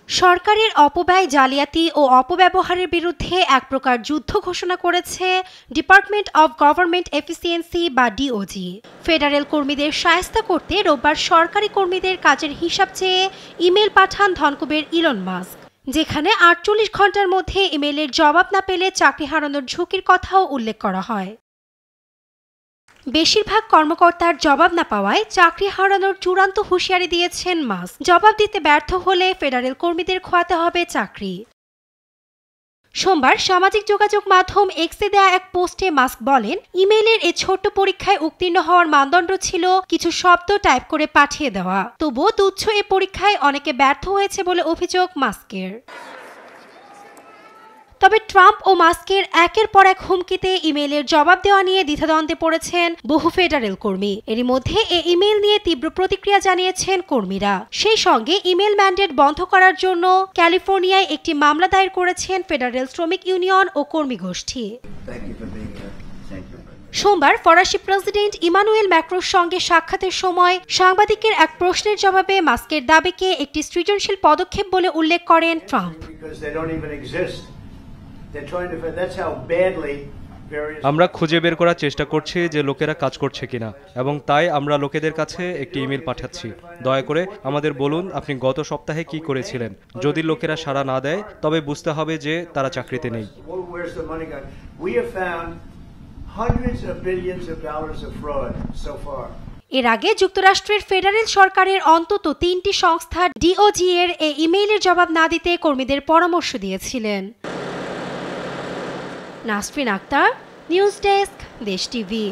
সরকারের অপব্যয়, জালিয়াতি ও অপব্যবহারের বিরুদ্ধে এক প্রকার যুদ্ধ ঘোষণা করেছে ডিপার্টমেন্ট অব গভর্নমেন্ট এফিসিয়েন্সি বা ডিওজি। ফেডারেল কর্মীদের শায়েস্তা করতে রোববার সরকারি কর্মীদের কাজের হিসাব চেয়ে ইমেল পাঠান ধনকুবের ইলন মাস্ক, যেখানে ৪৮ ঘন্টার মধ্যে ইমেলের জবাব না পেলে চাকরি হারানোর ঝুঁকির কথাও উল্লেখ করা হয়। বেশিরভাগ কর্মকর্তার জবাব না পাওয়ায় চাকরি হারানোর চূড়ান্ত হুঁশিয়ারি দিয়েছেন মাস্ক। জবাব দিতে ব্যর্থ হলে ফেডারেল কর্মীদের খোয়াতে হবে চাকরি। সোমবার সামাজিক যোগাযোগ মাধ্যম এক্সে দেয়া এক পোস্টে মাস্ক বলেন, ইমেইলের এই ছোট্ট পরীক্ষায় উত্তীর্ণ হওয়ার মানদণ্ড ছিল কিছু শব্দ টাইপ করে পাঠিয়ে দেওয়া। তবুও তুচ্ছ এ পরীক্ষায় অনেকে ব্যর্থ হয়েছে বলে অভিযোগ মাস্কের। তবে ট্রাম্প ও মাস্কের একের পর এক হুমকিতে ইমেইলের জবাব দেওয়া নিয়ে দ্বিধাদ্বন্দ্বে পড়েছেন বহু ফেডারেল কর্মী। এরই মধ্যে এই ইমেইল নিয়ে তীব্র প্রতিক্রিয়া জানিয়েছেন কর্মীরা। সেই সঙ্গে ইমেইল ম্যান্ডেট বন্ধ করার জন্য ক্যালিফোর্নিয়ায় একটি মামলা দায়ের করেছেন ফেডারেল শ্রমিক ইউনিয়ন ও কর্মী গোষ্ঠী। সোমবার ফরাসি প্রেসিডেন্ট ইমানুয়েল ম্যাক্রোর সঙ্গে সাক্ষাতের সময় সাংবাদিকের এক প্রশ্নের জবাবে মাস্কের দাবিকে একটি সৃজনশীল পদক্ষেপ বলে উল্লেখ করেন ট্রাম্প। আমরা খুঁজে বের করার চেষ্টা করছি যে লোকেরা কাজ করছে কিনা, এবং তাই আমরা লোকেদের কাছে একটি ইমেল পাঠাচ্ছি। দয়া করে আমাদের বলুন আপনি গত সপ্তাহে কি করেছিলেন। যদি লোকেরা সাড়া না দেয় তবে বুঝতে হবে যে তারা চাকরিতে নেই। এর আগে যুক্তরাষ্ট্রের ফেডারেল সরকারের অন্তত ৩টি সংস্থা ডিওজি এর এই ইমেইলের জবাব না দিতে কর্মীদের পরামর্শ দিয়েছিলেন। নাসরিন আক্তার, নিউজ ডেস্ক, দেশ টিভি।